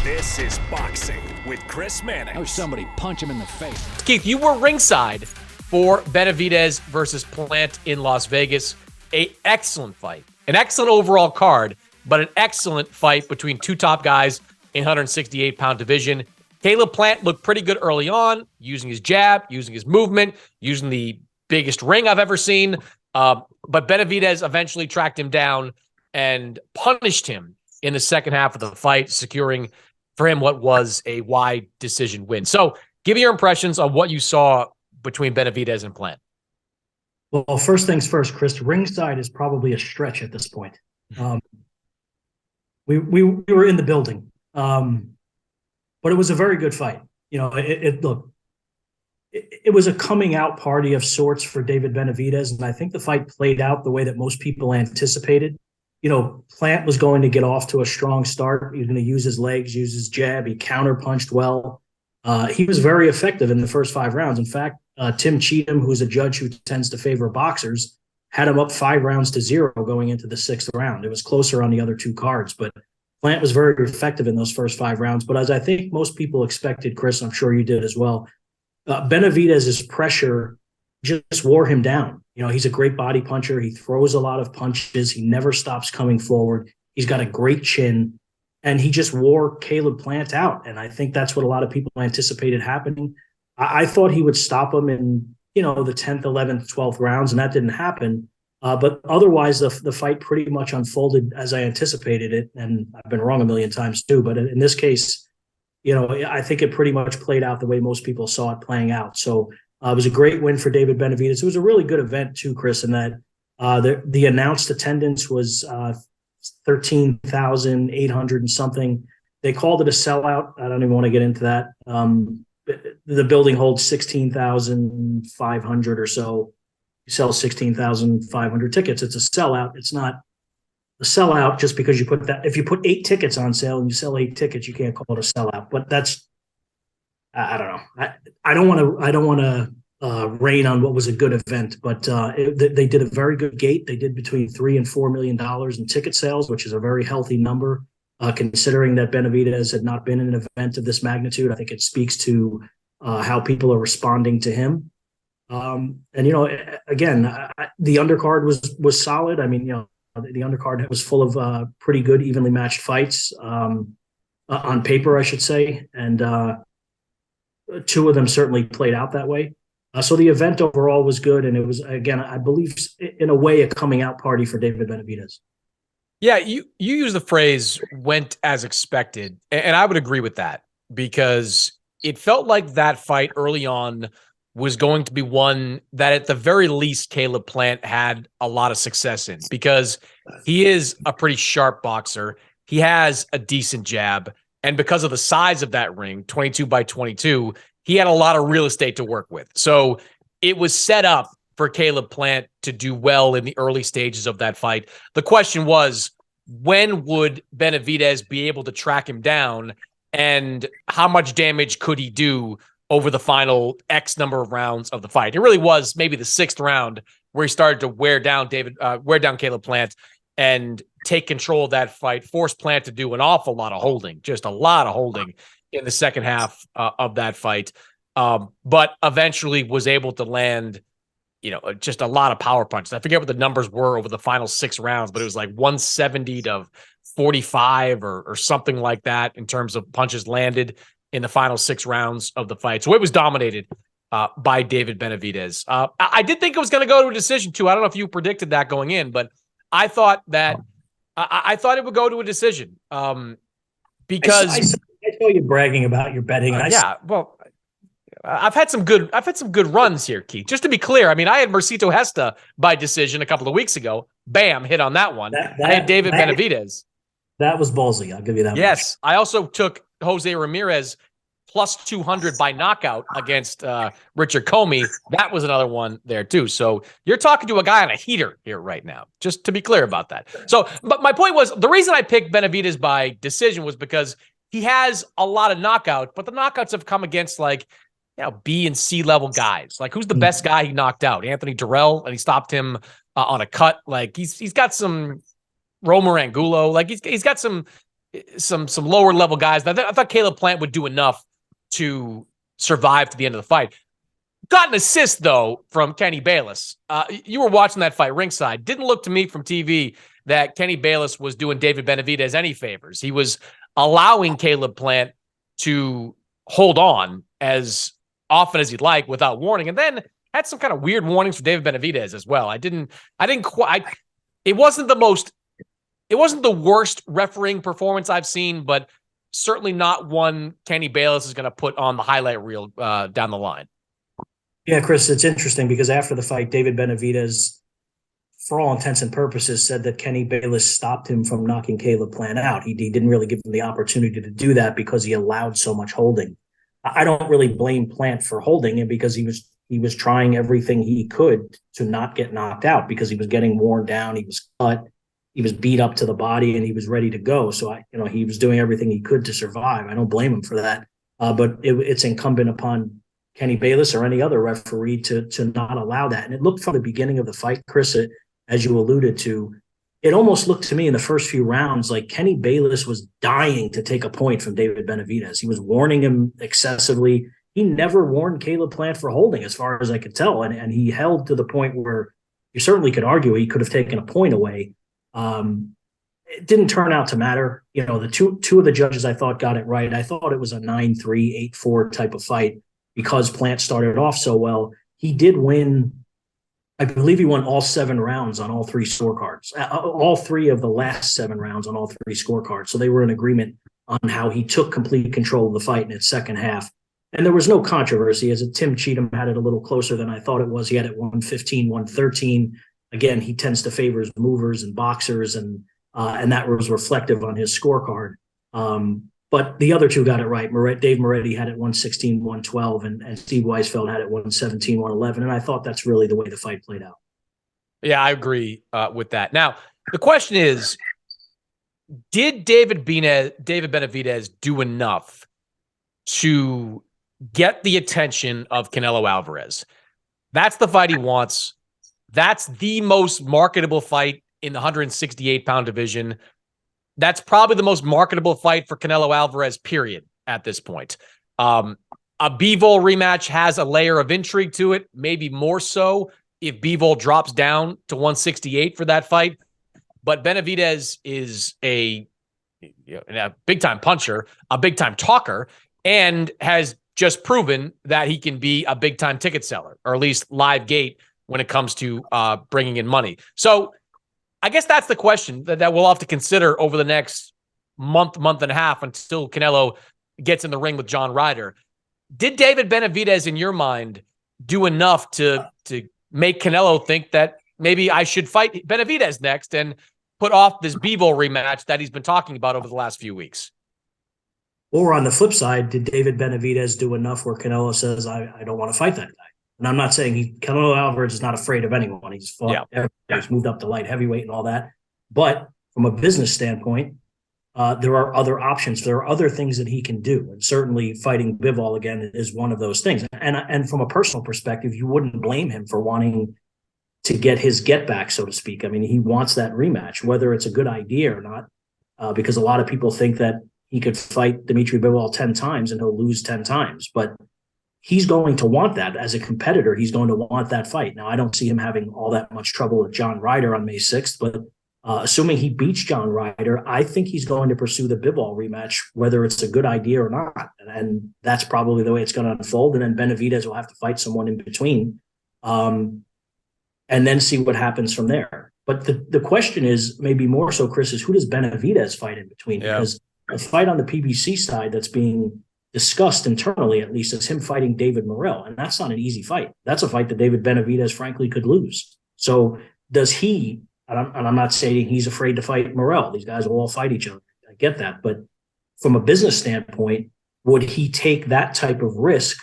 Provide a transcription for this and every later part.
This is Boxing with Chris Mannix. Oh, somebody punch him in the face. Keith, you were ringside for Benavidez versus Plant in Las Vegas. An excellent fight. An excellent overall card, but an excellent fight between two top guys in 168-pound division. Caleb Plant looked pretty good early on, using his jab, using his movement, using the biggest ring I've ever seen. But Benavidez eventually tracked him down and punished him in the second half of the fight, securing for him what was a wide decision win. So give me your impressions on what you saw between Benavidez and Plant. Well, first things first, Chris, ringside is probably a stretch at this point. We were in the building, but it was a very good fight. You know, it was a coming out party of sorts for David Benavidez, and I think the fight played out the way that most people anticipated. You know, Plant was going to get off to a strong start. He was going to use his legs, use his jab. He counterpunched well. He was very effective in the first 5 rounds. In fact, Tim Cheatham, who's a judge who tends to favor boxers, had him up 5-0 going into the 6th round. It was closer on the other 2 cards, but Plant was very effective in those first 5 rounds. But as I think most people expected, Chris, I'm sure you did as well, Benavidez's pressure just wore him down. You know, he's a great body puncher. He throws a lot of punches. He never stops coming forward. He's got a great chin, and he just wore Caleb Plant out. And I think that's what a lot of people anticipated happening. I thought he would stop him in, you know, the 10th, 11th, 12th rounds, and that didn't happen. But otherwise, the fight pretty much unfolded as I anticipated it. And I've been wrong a million times too. But in this case, you know, I think it pretty much played out the way most people saw it playing out. So it was a great win for David Benavidez. It was a really good event too, Chris, in that the announced attendance was 13,800 and something. They called it a sellout. I don't even want to get into that. The building holds 16,500 or so. You sell 16,500 tickets. It's a sellout. It's not a sellout just because you put that. If you put 8 tickets on sale and you sell 8 tickets, you can't call it a sellout. But that's, I don't know. I don't want to rain on what was a good event, but they did a very good gate. They did between $3 and $4 million in ticket sales, which is a very healthy number, considering that Benavidez had not been in an event of this magnitude. I think it speaks to how people are responding to him. And you know, again, the undercard was solid. I mean, you know, the undercard was full of pretty good, evenly matched fights on paper, I should say, and 2 of them certainly played out that way. So the event overall was good, and it was, again, I believe, in a way, a coming out party for David Benavidez. Yeah, you use the phrase "went as expected," and I would agree with that, because it felt like that fight early on was going to be one that at the very least Caleb Plant had a lot of success in, because he is a pretty sharp boxer. He has a decent jab. And because of the size of that ring, 22 by 22, he had a lot of real estate to work with. So it was set up for Caleb Plant to do well in the early stages of that fight. The question was, when would Benavidez be able to track him down, and how much damage could he do over the final X number of rounds of the fight? It really was maybe the 6th round where he started to wear down Caleb Plant and take control of that fight, force Plant to do an awful lot of holding, just a lot of holding in the second half of that fight. But eventually was able to land, you know, just a lot of power punches. I forget what the numbers were over the final 6 rounds, but it was like 170 to 45 or something like that in terms of punches landed in the final 6 rounds of the fight. So it was dominated by David Benavidez. I did think it was going to go to a decision too. I don't know if you predicted that going in, but I thought that I thought it would go to a decision because I saw you bragging about your betting. Well, I've had some good runs here, Keith. Just to be clear, I mean, I had Mercito Hesta by decision a couple of weeks ago. Bam, hit on that one. I had David Benavidez. That was ballsy. I'll give you that. Yes, much. I also took Jose Ramirez plus 200 by knockout against Richard Comey. That was another one there too. So you're talking to a guy on a heater here right now, just to be clear about that. So, but my point was, the reason I picked Benavidez by decision was because he has a lot of knockouts, but the knockouts have come against, like, you know, B and C level guys. Like, who's the best guy he knocked out? Anthony Durrell, and he stopped him on a cut. Like, he's got some Romer Angulo. Like, he's got some some lower level guys. I thought Caleb Plant would do enough to survive to the end of the fight. Got an assist, though, from Kenny Bayless. You were watching that fight ringside. Didn't look to me from TV that Kenny Bayless was doing David Benavidez any favors. He was allowing Caleb Plant to hold on as often as he'd like without warning, and then had some kind of weird warnings for David Benavidez as well. It wasn't the worst refereeing performance I've seen, but certainly not one Kenny Bayless is going to put on the highlight reel down the line. Yeah, Chris, it's interesting because after the fight, David Benavidez, for all intents and purposes, said that Kenny Bayless stopped him from knocking Caleb Plant out. He didn't really give him the opportunity to do that because he allowed so much holding. I don't really blame Plant for holding him because he was trying everything he could to not get knocked out because he was getting worn down. He was cut. He was beat up to the body and he was ready to go. So he was doing everything he could to survive. I don't blame him for that. But it's incumbent upon Kenny Bayless or any other referee to not allow that. And it looked from the beginning of the fight, Chris, as you alluded to, it almost looked to me in the first few rounds like Kenny Bayless was dying to take a point from David Benavidez. He was warning him excessively. He never warned Caleb Plant for holding, as far as I could tell. And he held to the point where you certainly could argue he could have taken a point away. It didn't turn out to matter. The two of the judges I thought got it right. I thought it was a 9-3, 8-4 type of fight because Plant started off so well. He did win. I believe he won all 7 rounds on all 3 scorecards, all 3 of the last 7 rounds on all 3 scorecards. So they were in agreement on how he took complete control of the fight in its second half. And there was no controversy, as Tim Cheatham had it a little closer than I thought it was. He had it 115, 113. Again, he tends to favor movers and boxers, and that was reflective on his scorecard. But the other 2 got it right. Dave Moretti had it 116, 112, and Steve Weisfeld had it 117, 111. And I thought that's really the way the fight played out. Yeah, I agree with that. Now, the question is, did David Benavidez do enough to get the attention of Canelo Alvarez? That's the fight he wants. That's the most marketable fight in the 168-pound division. That's probably the most marketable fight for Canelo Alvarez, period, at this point. A Bivol rematch has a layer of intrigue to it, maybe more so if Bivol drops down to 168 for that fight. But Benavidez is a big-time puncher, a big-time talker, and has just proven that he can be a big-time ticket seller, or at least live gate when it comes to bringing in money. So I guess that's the question that we'll have to consider over the next month and a half until Canelo gets in the ring with John Ryder. Did David Benavidez, in your mind, do enough to make Canelo think that maybe I should fight Benavidez next and put off this Bivol rematch that he's been talking about over the last few weeks? Or on the flip side, did David Benavidez do enough where Canelo says, I don't want to fight that guy? And I'm not saying Canelo Alvarez is not afraid of anyone. He's fought, he's moved up to light heavyweight and all that. But from a business standpoint, there are other options. There are other things that he can do. And certainly fighting Bivol again is one of those things. And from a personal perspective, you wouldn't blame him for wanting to get his get back, so to speak. I mean, he wants that rematch, whether it's a good idea or not, because a lot of people think that he could fight Dimitri Bivol 10 times and he'll lose 10 times. But he's going to want that as a competitor. He's going to want that fight. Now, I don't see him having all that much trouble with John Ryder on May 6th, but assuming he beats John Ryder, I think he's going to pursue the Bivol rematch, whether it's a good idea or not. And that's probably the way it's going to unfold. And then Benavidez will have to fight someone in between and then see what happens from there. But the question is maybe more so, Chris, is who does Benavidez fight in between? Yeah. Because the fight on the PBC side that's being discussed internally, at least, is him fighting David Morrell. And that's not an easy fight. That's a fight that David Benavidez, frankly, could lose. So does he, and I'm not saying he's afraid to fight Morrell. These guys will all fight each other. I get that. But from a business standpoint, would he take that type of risk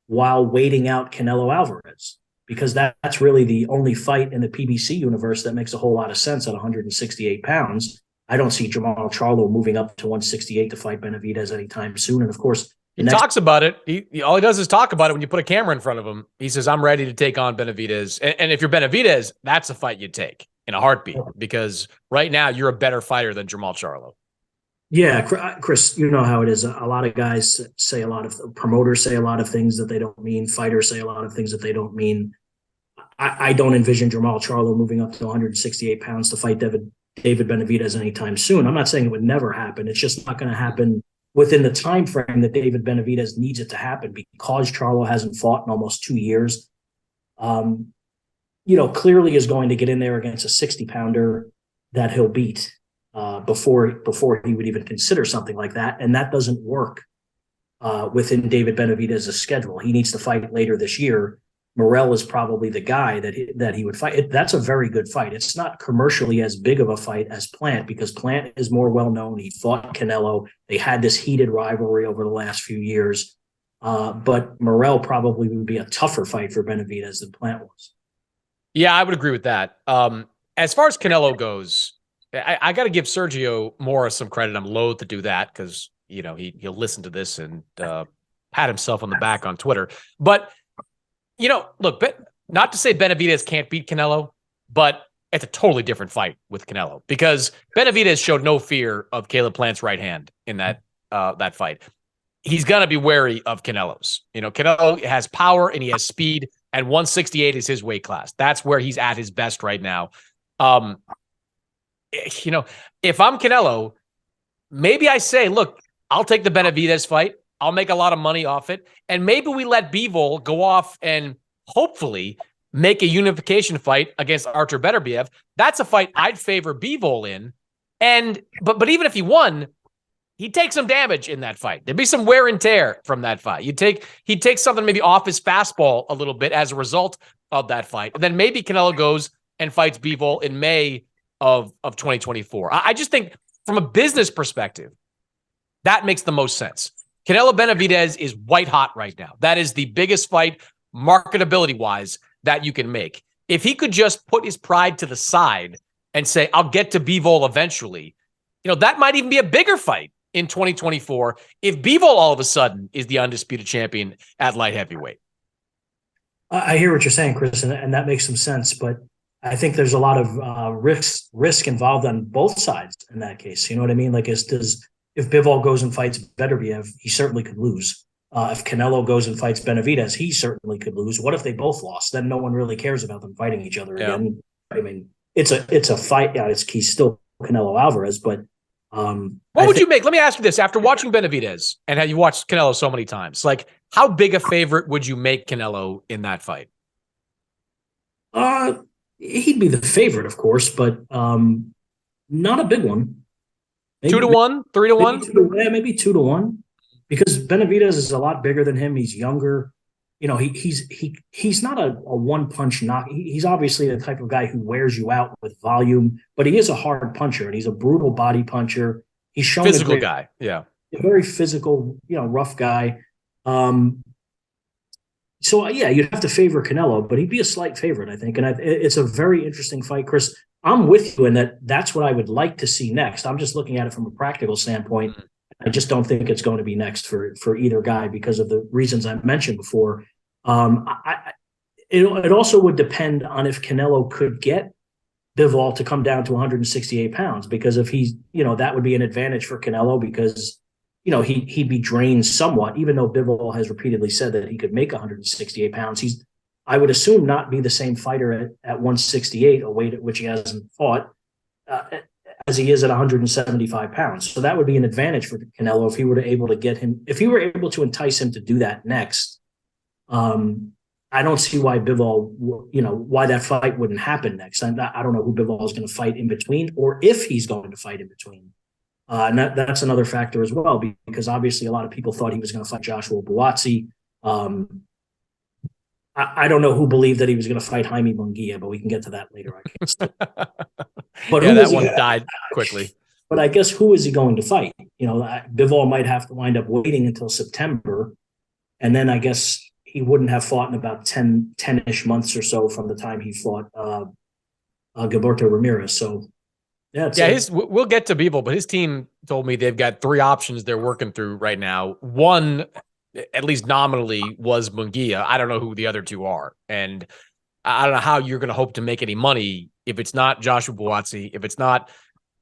while waiting out Canelo Alvarez? Because that's really the only fight in the PBC universe that makes a whole lot of sense at 168 pounds. I don't see Jamal Charlo moving up to 168 to fight Benavidez anytime soon. And of course, he talks about it. He all he does is talk about it when you put a camera in front of him. He says, I'm ready to take on Benavidez. And if you're Benavidez, that's a fight you'd take in a heartbeat, because right now you're a better fighter than Jamal Charlo. Yeah, Chris, you know how it is. A lot of guys say a lot of promoters say a lot of things that they don't mean. Fighters say a lot of things that they don't mean. I don't envision Jamal Charlo moving up to 168 pounds to fight David Benavidez anytime soon. I'm not saying it would never happen. It's just not going to happen within the time frame that David Benavidez needs it to happen because Charlo hasn't fought in almost 2 years. Clearly is going to get in there against a 60-pounder that he'll beat before he would even consider something like that. And that doesn't work within David Benavidez's schedule. He needs to fight later this year. Morrell is probably the guy that he would fight. That's a very good fight. It's not commercially as big of a fight as Plant because Plant is more well-known. He fought Canelo. They had this heated rivalry over the last few years. But Morrell probably would be a tougher fight for Benavidez than Plant was. Yeah, I would agree with that. As far as Canelo goes, I got to give Sergio Mora some credit. I'm loath to do that because, he'll listen to this and pat himself on the back on Twitter. But, look, not to say Benavidez can't beat Canelo, but it's a totally different fight with Canelo because Benavidez showed no fear of Caleb Plant's right hand in that fight. He's going to be wary of Canelo's. Canelo has power and he has speed, and 168 is his weight class. That's where he's at his best right now. If I'm Canelo, maybe I say, look, I'll take the Benavidez fight. I'll make a lot of money off it. And maybe we let Bivol go off and hopefully make a unification fight against Artur Beterbiev. That's a fight I'd favor Bivol in. But even if he won, he'd take some damage in that fight. There'd be some wear and tear from that fight. He'd take something maybe off his fastball a little bit as a result of that fight. And then maybe Canelo goes and fights Bivol in May of 2024. I just think from a business perspective, that makes the most sense. Canelo-Benavidez is white hot right now. That is the biggest fight marketability-wise that you can make. If he could just put his pride to the side and say, I'll get to Bivol eventually, that might even be a bigger fight in 2024 if Bivol all of a sudden is the undisputed champion at light heavyweight. I hear what you're saying, Chris, and that makes some sense, but I think there's a lot of risk involved on both sides in that case. You know what I mean? Like, if Bivol goes and fights Beterbiev, he certainly could lose. If Canelo goes and fights Benavidez, he certainly could lose. What if they both lost? Then no one really cares about them fighting each other again. I mean, it's a fight. Yeah, he's still Canelo Alvarez, but what would you make? Let me ask you this: after watching Benavidez and how you watched Canelo so many times, like how big a favorite would you make Canelo in that fight? He'd be the favorite, of course, but not a big one. Maybe 2-1, 3-1, maybe 2-1, because Benavidez is a lot bigger than him. He's younger. He's not a one-punch knock. He's obviously the type of guy who wears you out with volume, but he is a hard puncher and he's a brutal body puncher. He's shown physical guy, yeah, a very physical, rough guy. So you'd have to favor Canelo, but he'd be a slight favorite, I think. And it's a very interesting fight, Chris. I'm with you in that's what I would like to see next. I'm just looking at it from a practical standpoint. I just don't think it's going to be next for either guy because of the reasons I mentioned before. It also would depend on if Canelo could get Bivol to come down to 168 pounds, because if he's, that would be an advantage for Canelo because, he'd be drained somewhat, even though Bivol has repeatedly said that he could make 168 pounds. I would assume not be the same fighter at 168, a weight at which he hasn't fought, as he is at 175 pounds. So that would be an advantage for Canelo if he were able to entice him to do that next. I don't see why Bivol, why that fight wouldn't happen next. I don't know who Bivol is going to fight in between, or if he's going to fight in between. And that's another factor as well, because obviously a lot of people thought he was going to fight Joshua Buatsi. I don't know who believed that he was going to fight Jaime Munguia, but we can get to that later, I guess. But yeah, that one died quickly. But I guess who is he going to fight? Bivol might have to wind up waiting until September, and then I guess he wouldn't have fought in about 10-ish months or so from the time he fought Gilberto Ramirez. So, we'll get to Bivol, but his team told me they've got 3 options they're working through right now. One, at least nominally, was Munguia. I don't know who the other 2 are. And I don't know how you're going to hope to make any money if it's not Joshua Buatsi, if it's not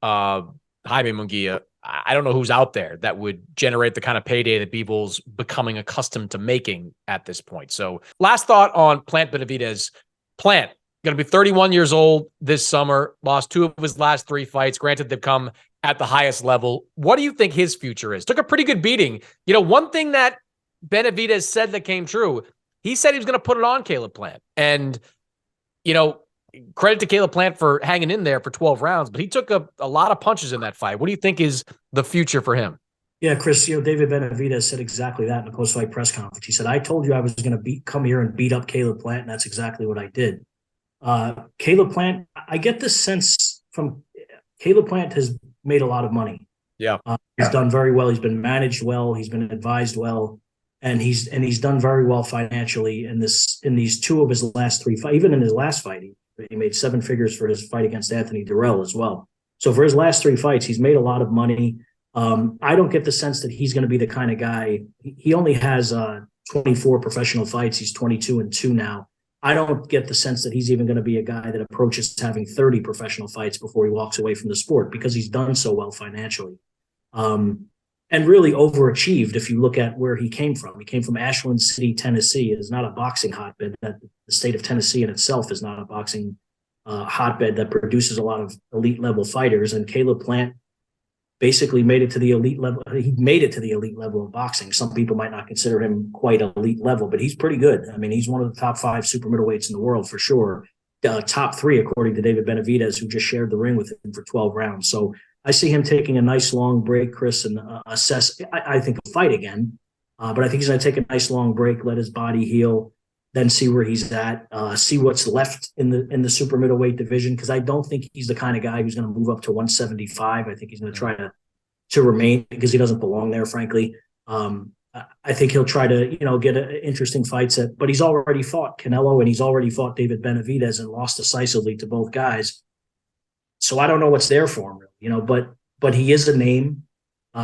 Jaime Munguia, I don't know who's out there that would generate the kind of payday that Bivol becoming accustomed to making at this point. So last thought on Plant Benavidez. Plant, going to be 31 years old this summer, lost 2 of his last 3 fights. Granted, they've come at the highest level. What do you think his future is? Took a pretty good beating. You know, one thing that Benavidez said that came true, he said he was going to put it on Caleb Plant. And, you know, credit to Caleb Plant for hanging in there for 12 rounds, but he took a lot of punches in that fight. What do you think is the future for him? Yeah, Chris, David Benavidez said exactly that in the post-fight press conference. He said, I told you I was going to come here and beat up Caleb Plant, and that's exactly what I did. Caleb Plant, I get this sense from Caleb Plant has made a lot of money. Yeah. He's done very well. He's been managed well. He's been advised well. And he's done very well financially in these 2 of his last 3 fights. Even in his last fight, he made 7 figures for his fight against Anthony Durrell as well. So for his last 3 fights, he's made a lot of money. I don't get the sense that he's going to be the kind of guy. He only has 24 professional fights. He's 22-2 now. I don't get the sense that he's even going to be a guy that approaches having 30 professional fights before he walks away from the sport, because he's done so well financially. And really overachieved if you look at where he came from. He came from Ashland City, Tennessee. It is not a boxing hotbed. The state of Tennessee in itself is not a boxing hotbed that produces a lot of elite level fighters. And Caleb Plant basically made it to the elite level. He made it to the elite level of boxing. Some people might not consider him quite elite level, but he's pretty good. I mean, he's one of the top 5 super middleweights in the world for sure. Top 3, according to David Benavidez, who just shared the ring with him for 12 rounds. So I see him taking a nice long break, Chris, and assess. I think he'll fight again, but I think he's going to take a nice long break, let his body heal, then see where he's at, see what's left in the super middleweight division. Because I don't think he's the kind of guy who's going to move up to 175. I think he's going to try to remain, because he doesn't belong there, frankly. I think he'll try to get interesting fights but he's already fought Canelo and he's already fought David Benavidez and lost decisively to both guys. So I don't know what's there for him, but he is a name.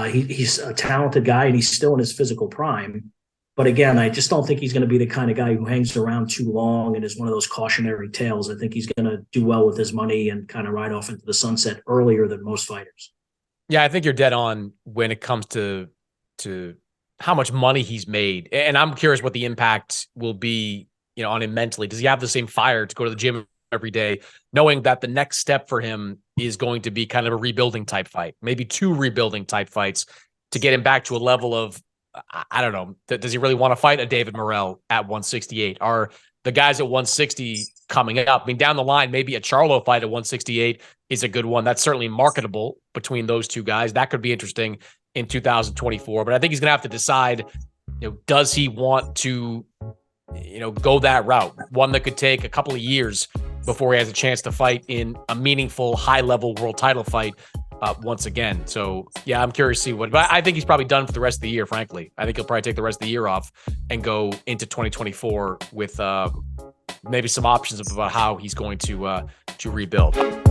He's a talented guy and he's still in his physical prime. But again, I just don't think he's going to be the kind of guy who hangs around too long and is one of those cautionary tales. I think he's going to do well with his money and kind of ride off into the sunset earlier than most fighters. Yeah, I think you're dead on when it comes to how much money he's made. And I'm curious what the impact will be, on him mentally. Does he have the same fire to go to the gym every day, knowing that the next step for him is going to be kind of a rebuilding type fight, maybe 2 rebuilding type fights to get him back to a level of, I don't know, does he really want to fight a David Morrell at 168? Are the guys at 160 coming up? I mean, down the line, maybe a Charlo fight at 168 is a good one. That's certainly marketable between those 2 guys. That could be interesting in 2024, but I think he's going to have to decide, does he want to, go that route? One that could take a couple of years before he has a chance to fight in a meaningful high-level world title fight once again. So, yeah, I'm curious to see but I think he's probably done for the rest of the year, frankly. I think he'll probably take the rest of the year off and go into 2024 with maybe some options about how he's going to rebuild.